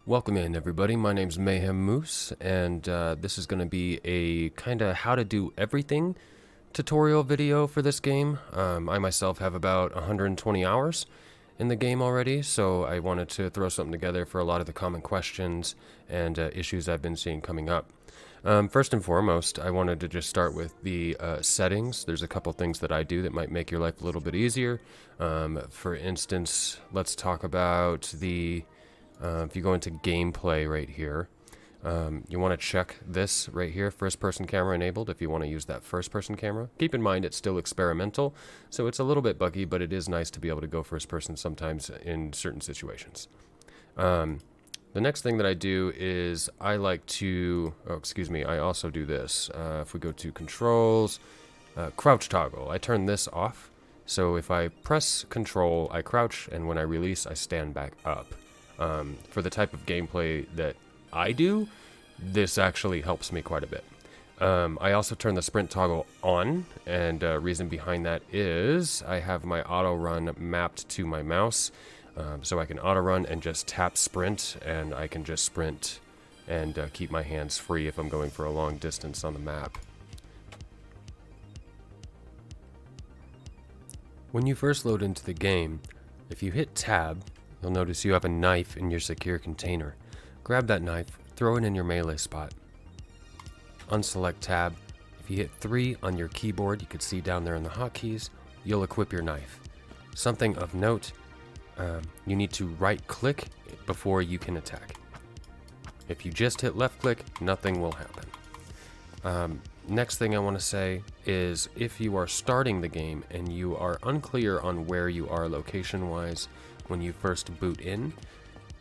Welcome in, everybody. My name's Mayhem Moose, and this is going to be a kind of how to do everything tutorial video for this game. I myself have about 120 hours in the game already, so I wanted to throw something together for a lot of the common questions and issues I've been seeing coming up. First and foremost, I wanted to just start with the settings. There's a couple things that I do that might make your life a little bit easier. For instance, let's talk about the if you go into gameplay right here, you want to check this right here, first person camera enabled, if you want to use that first person camera. Keep in mind it's still experimental, so it's a little bit buggy, but it is nice to be able to go first person sometimes in certain situations. The next thing that I do is I like to, I also do this. If we go to controls, crouch toggle, I turn this off. So if I press control, I crouch, and when I release, I stand back up. For the type of gameplay that I do, this actually helps me quite a bit. I also turn the sprint toggle on, and reason behind that is I have my auto run mapped to my mouse, so I can auto run and just tap sprint, and I can just sprint and keep my hands free if I'm going for a long distance on the map. When you first load into the game, if you hit tab, you'll notice you have a knife in your secure container. Grab that knife, throw it in your melee spot. Unselect tab. If you hit 3 on your keyboard, you can see down there in the hotkeys, you'll equip your knife. Something of note, you need to right click before you can attack. If you just hit left click, nothing will happen. Next thing I want to say is if you are starting the game and you are unclear on where you are location wise, when you first boot in,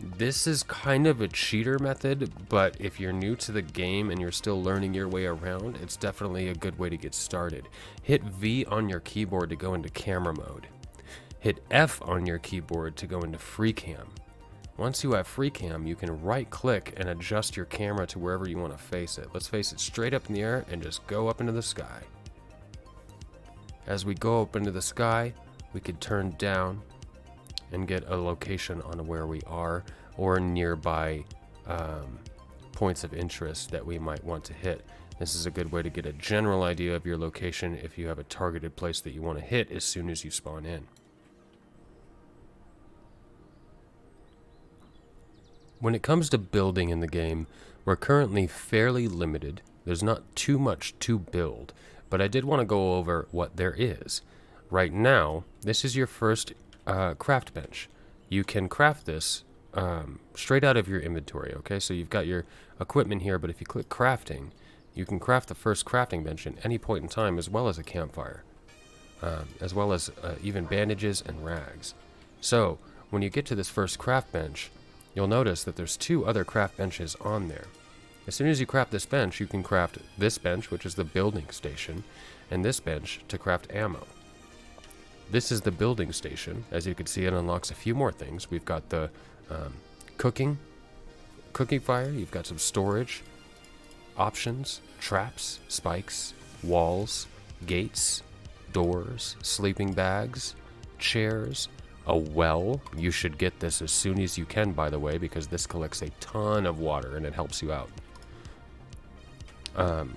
this is kind of a cheater method, but if you're new to the game and you're still learning your way around, it's definitely a good way to get started. Hit V on your keyboard to go into camera mode. Hit F on your keyboard to go into free cam. Once you have free cam, you can right click and adjust your camera to wherever you want to face it. Let's face it straight up in the air and just go up into the sky. As we go up into the sky, we could turn down and get a location on where we are or nearby points of interest that we might want to hit. This is a good way to get a general idea of your location if you have a targeted place that you want to hit as soon as you spawn in. When it comes to building in the game, we're currently fairly limited. There's not too much to build, but I did want to go over what there is. Right now, this is your first craft bench. You can craft this straight out of your inventory, okay? So you've got your equipment here, but if you click crafting, you can craft the first crafting bench at any point in time, as well as a campfire, as well as even bandages and rags. So when you get to this first craft bench, you'll notice that there's 2 other craft benches on there. As soon as you craft this bench, you can craft this bench, which is the building station, and this bench to craft ammo. This is the building station. As you can see, it unlocks a few more things. We've got the cooking fire. You've got some storage options, traps, spikes, walls, gates, doors, sleeping bags, chairs, a well. You should get this as soon as you can, by the way, because this collects a ton of water and it helps you out.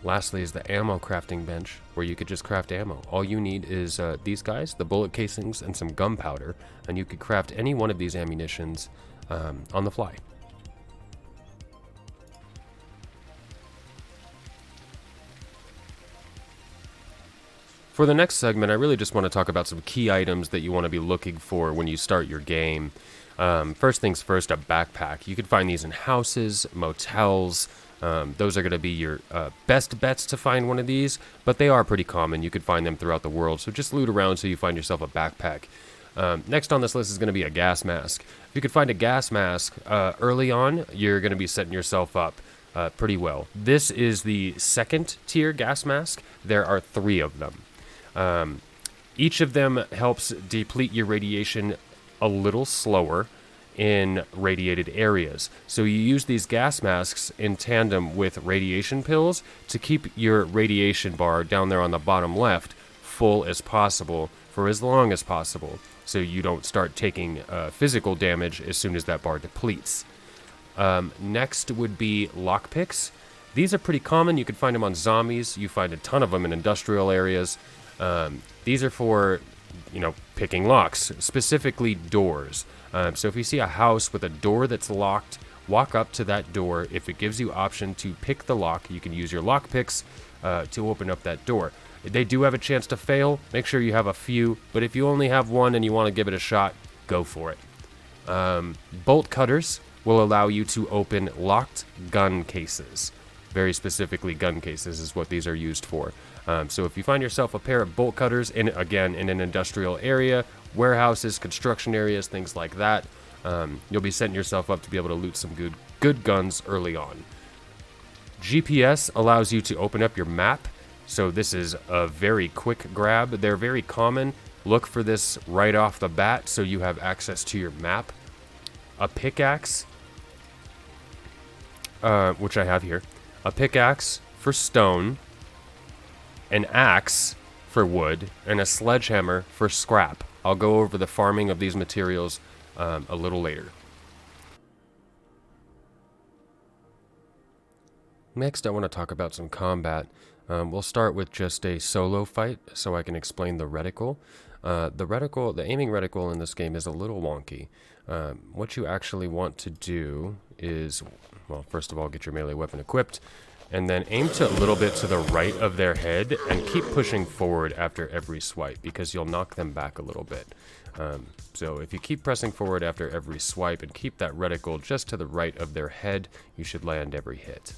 Lastly is the ammo crafting bench, where you could just craft ammo. All you need is these guys, the bullet casings, and some gunpowder, and you could craft any one of these ammunitions on the fly. For the next segment, I really just want to talk about some key items that you want to be looking for when you start your game. First things first, a backpack. You can find these in houses, motels. Those are going to be your best bets to find one of these, but they are pretty common. You could find them throughout the world, so just loot around so you find yourself a backpack. Next on this list is going to be a gas mask. If you could find a gas mask early on, you're going to be setting yourself up pretty well. This is the second tier gas mask. There are 3 of them. Each of them helps deplete your radiation a little slower in radiated areas. So you use these gas masks in tandem with radiation pills to keep your radiation bar down there on the bottom left full as possible for as long as possible, so you don't start taking physical damage as soon as that bar depletes. Next would be lockpicks. These are pretty common. You can find them on zombies. You find a ton of them in industrial areas. These are for, picking locks, specifically doors. So if you see a house with a door that's locked, walk up to that door. If it gives you option to pick the lock, you can use your lockpicks to open up that door. They do have a chance to fail. Make sure you have a few, but if you only have one and you want to give it a shot, go for it. Bolt cutters will allow you to open locked gun cases. Very specifically, gun cases is what these are used for. So if you find yourself a pair of bolt cutters, in an industrial area, warehouses, construction areas, things like that, you'll be setting yourself up to be able to loot some good guns early on. GPS allows you to open up your map. So this is a very quick grab. They're very common. Look for this right off the bat so you have access to your map. A pickaxe, which I have here. A pickaxe for stone, an axe for wood, and a sledgehammer for scrap. I'll go over the farming of these materials a little later. Next, I want to talk about some combat. We'll start with just a solo fight so I can explain the reticle. The aiming reticle in this game is a little wonky. What you actually want to do is, well, first of all, get your melee weapon equipped, and then aim a little bit to the right of their head and keep pushing forward after every swipe because you'll knock them back a little bit. So if you keep pressing forward after every swipe and keep that reticle just to the right of their head, you should land every hit.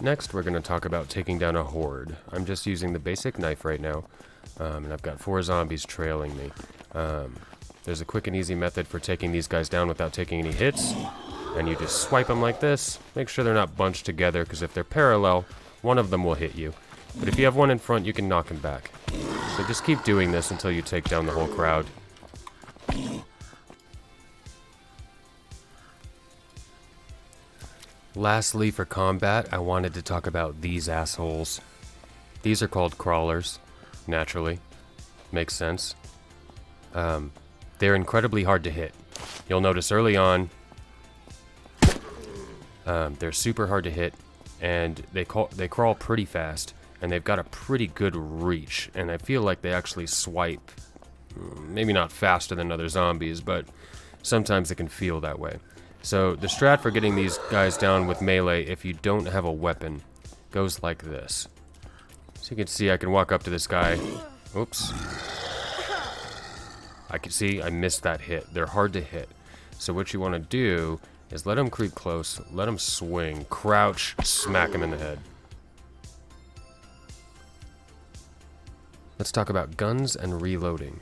Next, we're going to talk about taking down a horde. I'm just using the basic knife right now, and I've got 4 zombies trailing me. There's a quick and easy method for taking these guys down without taking any hits, and you just swipe them like this. Make sure they're not bunched together, because if they're parallel, one of them will hit you. But if you have one in front, you can knock him back. So just keep doing this until you take down the whole crowd. Lastly, for combat, I wanted to talk about these assholes. These are called crawlers, naturally. Makes sense. They're incredibly hard to hit. You'll notice early on, they're super hard to hit, and they crawl pretty fast, and they've got a pretty good reach, and I feel like they actually swipe, maybe not faster than other zombies, but sometimes it can feel that way. So the strat for getting these guys down with melee, if you don't have a weapon, goes like this. So you can see I can walk up to this guy. Oops. I can see I missed that hit. They're hard to hit. So what you want to do is let them creep close, let them swing, crouch, smack them in the head. Let's talk about guns and reloading.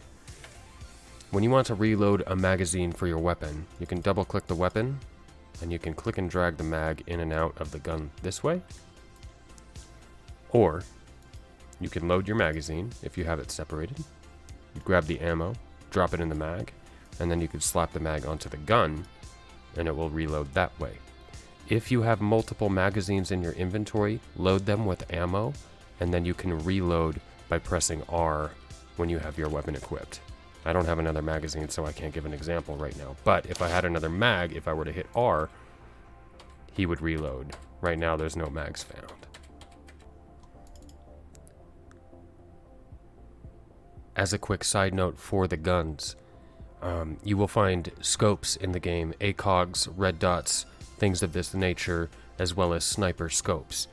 When you want to reload a magazine for your weapon, you can double click the weapon, and you can click and drag the mag in and out of the gun this way. Or, you can load your magazine if you have it separated. You grab the ammo, drop it in the mag, and then you can slap the mag onto the gun, and it will reload that way. If you have multiple magazines in your inventory, load them with ammo, and then you can reload by pressing R when you have your weapon equipped. I don't have another magazine, so I can't give an example right now. But if I had another mag, if I were to hit R, he would reload. Right now, there's no mags found. As a quick side note for the guns, you will find scopes in the game, ACOGs, red dots, things of this nature, as well as sniper scopes.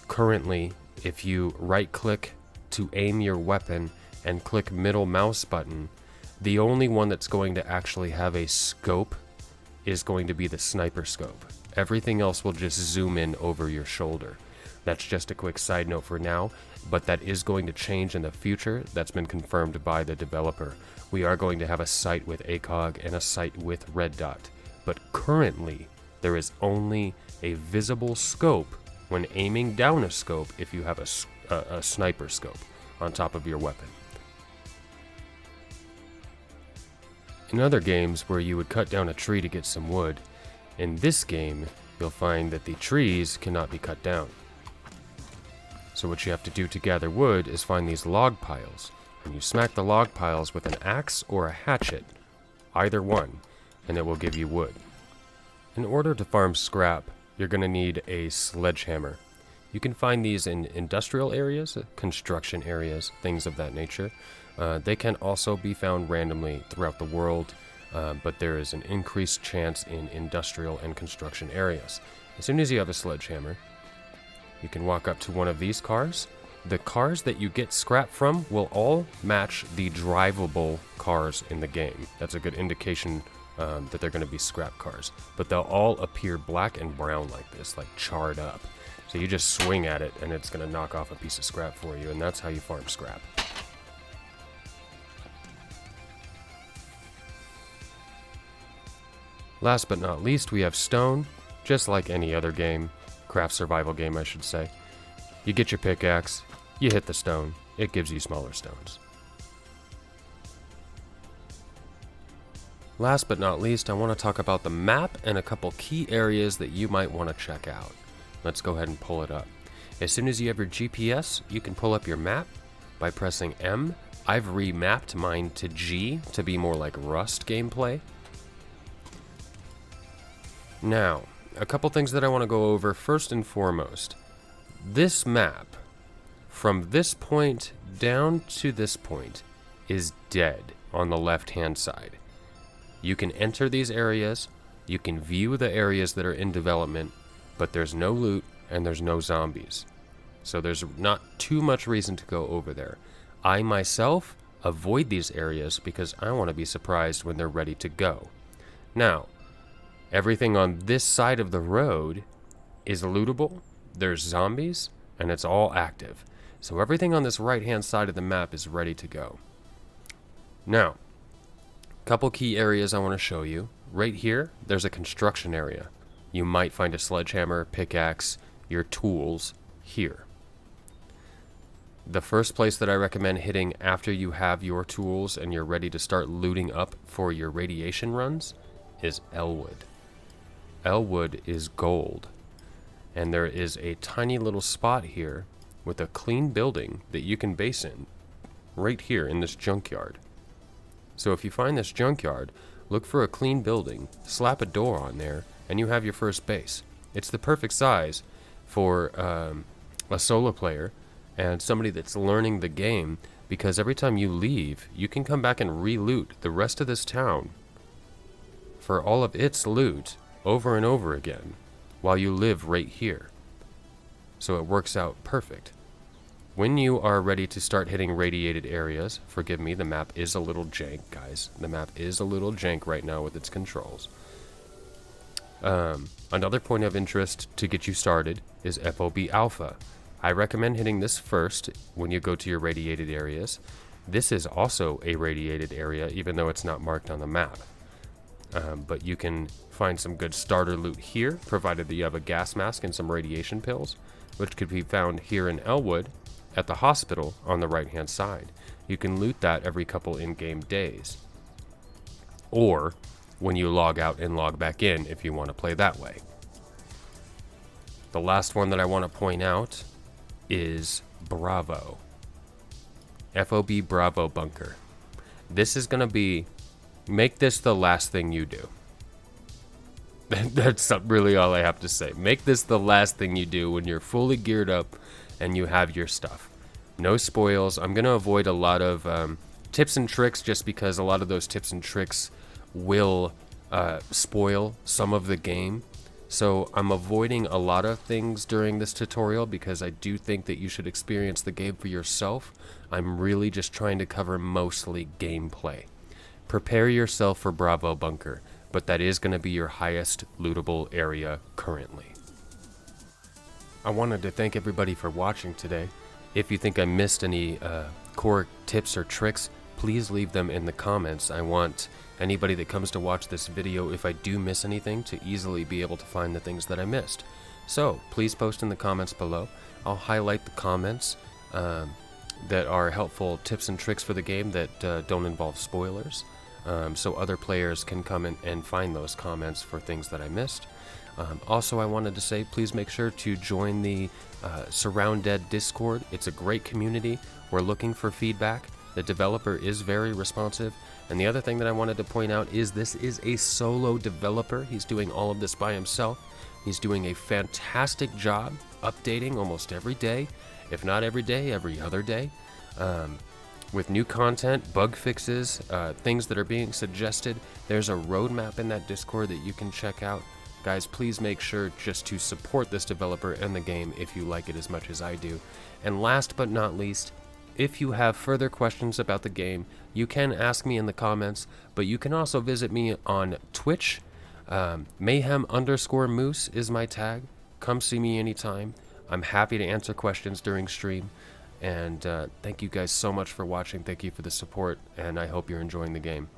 Currently, if you right-click to aim your weapon and click middle mouse button, the only one that's going to actually have a scope is going to be the sniper scope. Everything else will just zoom in over your shoulder. That's just a quick side note for now, but that is going to change in the future. That's been confirmed by the developer. We are going to have a sight with ACOG and a sight with red dot, but currently there is only a visible scope when aiming down a scope if you have a sniper scope on top of your weapon. In other games where you would cut down a tree to get some wood, in this game you'll find that the trees cannot be cut down. So what you have to do to gather wood is find these log piles. and you smack the log piles with an axe or a hatchet, either one, and it will give you wood. In order to farm scrap, you're going to need a sledgehammer. You can find these in industrial areas, construction areas, things of that nature. They can also be found randomly throughout the world, but there is an increased chance in industrial and construction areas. As soon as you have a sledgehammer, you can walk up to one of these cars. The cars that you get scrap from will all match the drivable cars in the game. That's a good indication that they're going to be scrap cars. But they'll all appear black and brown like this, like charred up. So you just swing at it and it's going to knock off a piece of scrap for you, and that's how you farm scrap. Last but not least, we have stone, just like any other game, craft survival game I should say. You get your pickaxe, you hit the stone, it gives you smaller stones. Last but not least, I want to talk about the map and a couple key areas that you might want to check out. Let's go ahead and pull it up. As soon as you have your GPS, you can pull up your map by pressing M. I've remapped mine to G to be more like Rust gameplay. Now, a couple things that I want to go over first and foremost. This map, from this point down to this point, is dead on the left-hand side. You can enter these areas, you can view the areas that are in development, but there's no loot and there's no zombies. So there's not too much reason to go over there. I myself avoid these areas because I want to be surprised when they're ready to go. Now, everything on this side of the road is lootable, there's zombies, and it's all active. So everything on this right-hand side of the map is ready to go. Now, couple key areas I want to show you. Right here, there's a construction area. You might find a sledgehammer, pickaxe, your tools here. The first place that I recommend hitting after you have your tools and you're ready to start looting up for your radiation runs is Elwood. Elwood is gold. And there is a tiny little spot here with a clean building that you can base in right here in this junkyard. So if you find this junkyard, look for a clean building, slap a door on there, and you have your first base. It's the perfect size for a solo player and somebody that's learning the game, because every time you leave, you can come back and re-loot the rest of this town for all of its loot over and over again while you live right here. So it works out perfect. When you are ready to start hitting radiated areas, forgive me, the map is a little jank, guys. The map is a little jank right now with its controls. Another point of interest to get you started is FOB Alpha. I recommend hitting this first when you go to your radiated areas. This is also a radiated area, even though it's not marked on the map. But you can find some good starter loot here, provided that you have a gas mask and some radiation pills, which could be found here in Elwood at the hospital on the right-hand side. You can loot that every couple in-game days, or when you log out and log back in if you want to play that way. The last one that I want to point out is Bravo. FOB Bravo Bunker. This is going to be, make this the last thing you do. That's really all I have to say. Make this the last thing you do when you're fully geared up and you have your stuff. No spoils. I'm going to avoid a lot of tips and tricks, just because a lot of those tips and tricks will spoil some of the game. So I'm avoiding a lot of things during this tutorial because I do think that you should experience the game for yourself. I'm really just trying to cover mostly gameplay. Prepare yourself for Bravo Bunker, but that is going to be your highest lootable area currently. I wanted to thank everybody for watching today. If you think I missed any core tips or tricks, please leave them in the comments. I want anybody that comes to watch this video, if I do miss anything, to easily be able to find the things that I missed. So please post in the comments below. I'll highlight the comments that are helpful tips and tricks for the game that don't involve spoilers, so other players can come in and find those comments for things that I missed. Also, I wanted to say, please make sure to join the Surroundead Discord. It's a great community. We're looking for feedback. The developer is very responsive. And the other thing that I wanted to point out is this is a solo developer. He's doing all of this by himself. He's doing a fantastic job updating almost every day, if not every day, every other day, with new content, bug fixes, things that are being suggested. There's a roadmap in that Discord that you can check out. Guys, please make sure just to support this developer and the game if you like it as much as I do. And last but not least, if you have further questions about the game, you can ask me in the comments, but you can also visit me on Twitch. Mayhem_moose is my tag. Come see me anytime. I'm happy to answer questions during stream. And thank you guys so much for watching. Thank you for the support, and I hope you're enjoying the game.